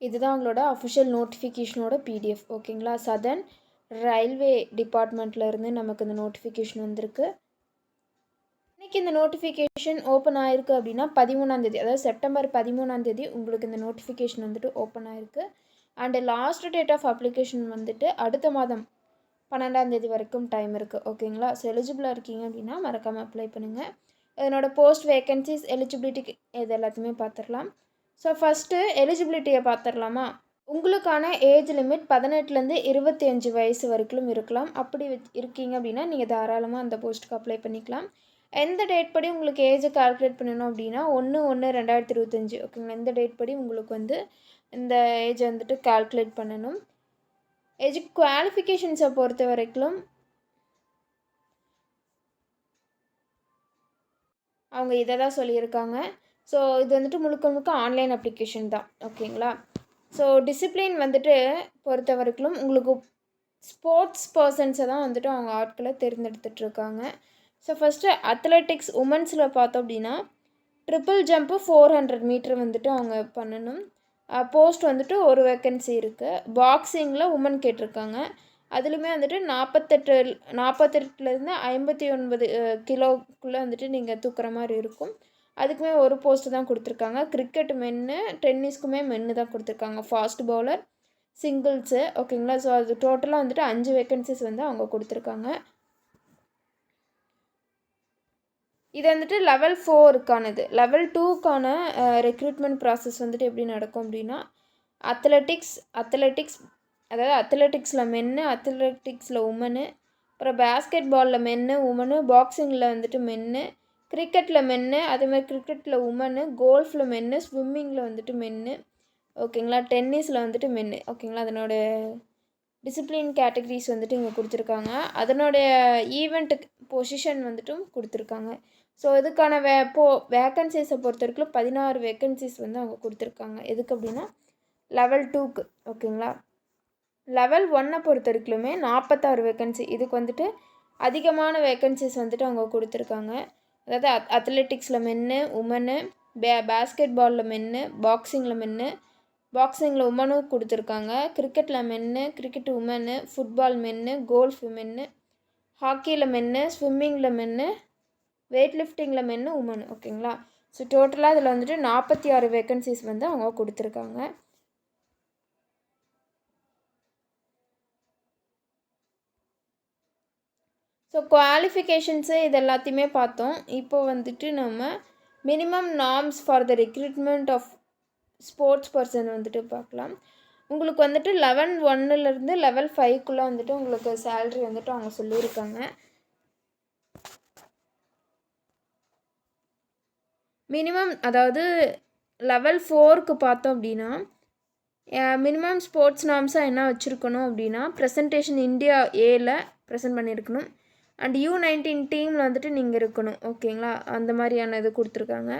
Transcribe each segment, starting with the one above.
இதுதான் உங்களோட official நோட்டிஃபிகேஷனோட PDF. ஓகேங்களா? சதர்ன் ரயில்வே டிபார்ட்மெண்ட்டில் இருந்து நமக்கு இந்த நோட்டிஃபிகேஷன் வந்திருக்கு. இன்றைக்கி இந்த நோட்டிஃபிகேஷன் ஓப்பன் ஆகிருக்கு அப்படின்னா 13ஆம் தேதி, அதாவது செப்டம்பர் 13ஆம் தேதி உங்களுக்கு இந்த நோட்டிஃபிகேஷன் வந்துட்டு ஓப்பன் ஆகிருக்கு. And last date of application வந்துட்டு அடுத்த மாதம் 12ஆம் தேதி வரைக்கும் டைம் இருக்குது. ஓகேங்களா? ஸோ எலிஜிபிளாக இருக்கீங்க அப்படின்னா மறக்காமல் அப்ளை பண்ணுங்கள். இதனோட போஸ்ட் வேக்கன்சிஸ், எலிஜிபிலிட்டி இது எல்லாத்தையுமே பார்த்துடலாம். ஸோ ஃபஸ்ட்டு எலிஜிபிலிட்டியை பார்த்துடலாமா? உங்களுக்கான ஏஜ் லிமிட் 18லேருந்து 25 வயசு வரைக்கும் இருக்கலாம். அப்படி இருக்கீங்க அப்படின்னா நீங்கள் தாராளமாக அந்த போஸ்ட்டுக்கு அப்ளை பண்ணிக்கலாம். எந்த டேட் படி உங்களுக்கு ஏஜை கால்குலேட் பண்ணணும் அப்படின்னா 1/1/2025. ஓகேங்களா? இந்த டேட் படி உங்களுக்கு வந்து இந்த ஏஜை வந்துட்டு கால்குலேட் பண்ணணும். குவாலிஃபிகேஷன்ஸை பொறுத்த வரைக்கும் அவங்க இதை தான் சொல்லியிருக்காங்க. ஸோ இது வந்துட்டு முழுக்க முழுக்க ஆன்லைன் அப்ளிகேஷன் தான். ஓகேங்களா? ஸோ டிசிப்ளின் வந்துட்டு பொறுத்த வரைக்கும் உங்களுக்கு ஸ்போர்ட்ஸ் பர்சன்ஸை தான் வந்துட்டு அவங்க ஆட்களை தேர்ந்தெடுத்துட்ருக்காங்க. ஸோ ஃபஸ்ட்டு அத்லெட்டிக்ஸ் உமன்ஸில் பார்த்தோம் அப்படின்னா ட்ரிபிள் ஜம்ப்பு 400 மீட்ரு வந்துட்டு அவங்க பண்ணணும். போஸ்ட் வந்துட்டு ஒரு வேக்கன்சி இருக்குது. பாக்ஸிங்கில் உமன் கேட்டிருக்காங்க. அதுலேயுமே வந்துட்டு 48லேருந்து 59 கிலோக்குள்ளே வந்துட்டு நீங்கள் தூக்குற மாதிரி இருக்கும். அதுக்குமே ஒரு போஸ்ட்டு தான் கொடுத்துருக்காங்க. கிரிக்கெட் மென்னு, டென்னிஸ்க்குமே மென்னு தான் கொடுத்துருக்காங்க. Fast bowler, shingles. ஓகேங்களா? ஸோ அது டோட்டலாக வந்துட்டு 5 வேக்கன்சிஸ் வந்து அவங்க கொடுத்துருக்காங்க. இது வந்துட்டு லெவல் 4க்கானது. லெவல் 2க்கான ரெக்ரூட்மெண்ட் ப்ராசஸ் வந்துட்டு எப்படி நடக்கும் அப்படின்னா அத்லெட்டிக்ஸ் அதாவது அத்லெட்டிக்ஸில் மென்னு, அத்லெட்டிக்ஸில் உமனு, அப்புறம் பேஸ்கெட் பாலில் மென்னு உமனு, பாக்ஸிங்கில் வந்துட்டு மென்னு, கிரிக்கெட்டில் மென்னு, அதேமாதிரி கிரிக்கெட்டில் உமனு, கோல்ஃபில் மென்னு, ஸ்விம்மிங்கில் வந்துட்டு மென்னு. ஓகேங்களா? டென்னிஸில் வந்துட்டு மென்னு. ஓகேங்களா? அதனோட டிசிப்ளின் கேட்டகரிஸ் வந்துட்டு இங்கே கொடுத்துருக்காங்க. அதனுடைய ஈவெண்ட் பொசிஷன் வந்துட்டும் கொடுத்துருக்காங்க. ஸோ இதுக்கான வேக்கன்சிஸை பொறுத்த வரைக்கும் 16 வேக்கன்சிஸ் வந்து அவங்க கொடுத்துருக்காங்க. எதுக்கு அப்படின்னா லெவல் 2க்கு. ஓகேங்களா? லெவல் 1 பொறுத்த வரைக்குமே 46 வேக்கன்சி. இதுக்கு வந்துட்டு அதிகமான வேக்கன்சிஸ் வந்துட்டு அவங்க கொடுத்துருக்காங்க. அதாவது அத்லெட்டிக்ஸில் மென்னு உமனு, பேஸ்கெட் பாலில் மென்னு, பாக்ஸிங்கில் உமனும் கொடுத்துருக்காங்க. கிரிக்கெட்டில் மென்னு, கிரிக்கெட் உமனு, ஃபுட்பால் மென்னு, கோல்ஃப் மென்னு, ஹாக்கியில் மென்னு, ஸ்விம்மிங்கில் மென்னு, வெயிட் லிஃப்டிங்கில் மென்னு உமனு. ஓகேங்களா? ஸோ டோட்டலாக இதில் வந்துட்டு 46 வேக்கன்சிஸ் வந்து அவங்க கொடுத்துருக்காங்க. ஸோ குவாலிஃபிகேஷன்ஸு இது எல்லாத்தையுமே பார்த்தோம். இப்போ வந்துட்டு நம்ம minimum norms for the recruitment of sports person வந்துட்டு பார்க்கலாம். உங்களுக்கு வந்துட்டு லெவல் 1லேருந்து லெவல் 5க்குள்ளே வந்துட்டு உங்களுக்கு சேல்ரி வந்துட்டு அவங்க சொல்லியிருக்காங்க. மினிமம் அதாவது லெவல் 4க்கு பார்த்தோம் அப்படின்னா மினிமம் ஸ்போர்ட்ஸ் நார்ம்ஸாக என்ன வச்சுருக்கணும் அப்படின்னா ப்ரெசன்டேஷன் இந்தியா ஏல ப்ரெசென்ட் பண்ணியிருக்கணும். அண்ட் U19 டீமில் வந்துட்டு நீங்கள் இருக்கணும். ஓகேங்களா? அந்த மாதிரியான இது கொடுத்துருக்காங்க.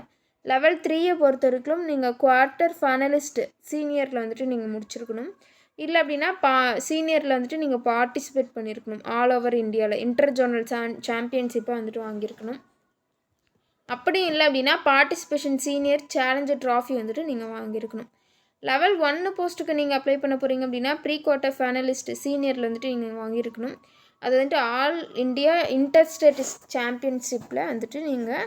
லெவல் 3யை பொறுத்த வரைக்கும் நீங்கள் குவார்ட்டர் ஃபைனலிஸ்ட்டு சீனியரில் வந்துட்டு நீங்கள் முடிச்சிருக்கணும். இல்லை அப்படின்னா சீனியரில் வந்துட்டு நீங்கள் பார்ட்டிசிபேட் பண்ணியிருக்கணும். ஆல் ஓவர் இந்தியாவில் இன்டர் ஜோனல் சாம்பியன்ஷிப்பாக வந்துட்டு வாங்கியிருக்கணும். அப்படி இல்லை அப்படின்னா பார்ட்டிசிபேஷன் சீனியர் சேலஞ்சர் ட்ராஃபி வந்துட்டு நீங்கள் வாங்கியிருக்கணும். லெவல் 1 போஸ்ட்டுக்கு நீங்கள் அப்ளை பண்ண போகிறீங்க அப்படின்னா ப்ரீ குவார்ட்டர் ஃபைனலிஸ்ட்டு சீனியரில் வந்துட்டு நீங்கள் வாங்கியிருக்கணும். அது வந்துட்டு ஆல் இண்டியா இன்டர் ஸ்டேட்ஸ் சாம்பியன்ஷிப்பில் வந்துட்டு நீங்கள்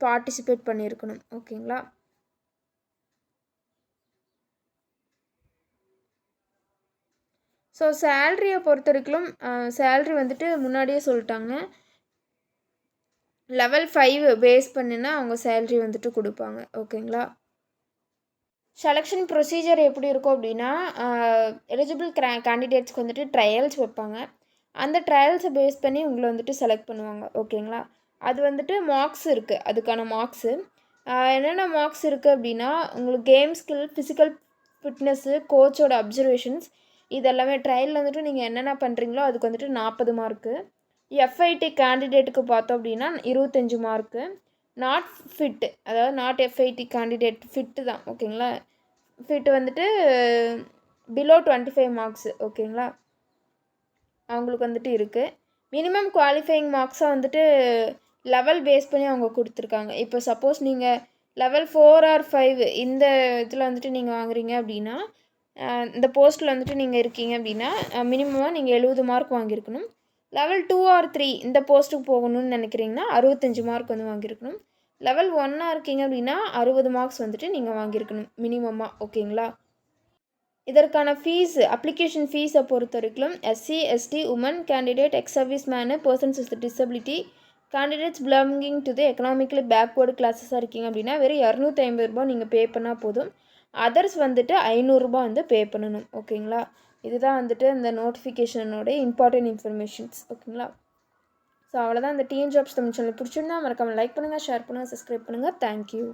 பார்ட்டிசிபேட் பண்ணியிருக்கணும். ஓகேங்களா? ஸோ சேல்ரியை பொறுத்த வரைக்கும் சேல்ரி வந்துட்டு முன்னாடியே சொல்லிட்டாங்க. லெவல் 5 பேஸ் பண்ணினா அவங்க சேல்ரி வந்துட்டு கொடுப்பாங்க. ஓகேங்களா? செலெக்ஷன் ப்ரொசீஜர் எப்படி இருக்கும் அப்படின்னா எலிஜிபிள் கேண்டிடேட்ஸ்க்கு வந்துட்டு ட்ரையல்ஸ் வைப்பாங்க. அந்த ட்ரையல்ஸை பேஸ் பண்ணி உங்களை வந்துட்டு செலக்ட் பண்ணுவாங்க. ஓகேங்களா? அது வந்துட்டு மார்க்ஸ் இருக்குது. அதுக்கான மார்க்ஸு என்னென்ன மார்க்ஸ் இருக்குது அப்படின்னா உங்களுக்கு கேம் ஸ்கில், ஃபிசிக்கல் ஃபிட்னஸ்ஸு, கோச்சோட அப்சர்வேஷன்ஸ் இதெல்லாமே ட்ரையலில் வந்துட்டு நீங்கள் என்னென்ன பண்ணுறீங்களோ அதுக்கு வந்துட்டு 40 மார்க்கு. FIT கேண்டிடேட்டுக்கு பார்த்தோம் அப்படின்னா 25 மார்க்கு. நாட் ஃபிட்டு, அதாவது நாட் FIT கேண்டிடேட் ஃபிட்டு தான். ஓகேங்களா? ஃபிட்டு வந்துட்டு பிலோ 25 மார்க்ஸு. ஓகேங்களா? அவங்களுக்கு வந்துட்டு இருக்குது. மினிமம் குவாலிஃபையிங் மார்க்ஸாக வந்துட்டு லெவல் பேஸ் பண்ணி அவங்க கொடுத்துருக்காங்க. இப்போ சப்போஸ் நீங்கள் லெவல் 4 ஆர் 5 இந்த இதில் வந்துட்டு நீங்கள் வாங்குறீங்க அப்படின்னா இந்த போஸ்ட்டில் வந்துட்டு நீங்கள் இருக்கீங்க அப்படின்னா மினிமமாக நீங்கள் 70 மார்க் வாங்கியிருக்கணும். லெவல் 2 ஆர் 3 இந்த போஸ்ட்டுக்கு போகணும்னு நினைக்கிறீங்கன்னா 65 மார்க் வந்து வாங்கியிருக்கணும். லெவல் 1ஆக இருக்கீங்க அப்படின்னா 60 மார்க்ஸ் வந்துட்டு நீங்கள் வாங்கியிருக்கணும் மினிமமாக. ஓகேங்களா? இதற்கான அப்ளிகேஷன் ஃபீஸை பொறுத்த வரைக்கும் SC ST woman candidate ex service men persons with disability candidates belonging to the economically backward கிளாஸஸாக இருக்கீங்க அப்படின்னா வெறும் 250 நீங்கள் பே பண்ணால் போதும். அதர்ஸ் வந்துட்டு 500 வந்து பே பண்ணணும். ஓகேங்களா? இதுதான் வந்துட்டு இந்த நோட்டிஃபிகேஷனோட இம்பார்ட்டன்ட் இன்ஃபர்மேஷன்ஸ். ஓகேங்களா? ஸோ அவ்வளோதான் இந்த டிஎன் ஜாப்ஸ் தமிழ் சேனல் பிடிச்சிருந்தா மறக்காமல் லைக் பண்ணுங்கள், ஷேர் பண்ணுங்கள், சப்ஸ்கிரைப் பண்ணுங்கள். தேங்க்யூ.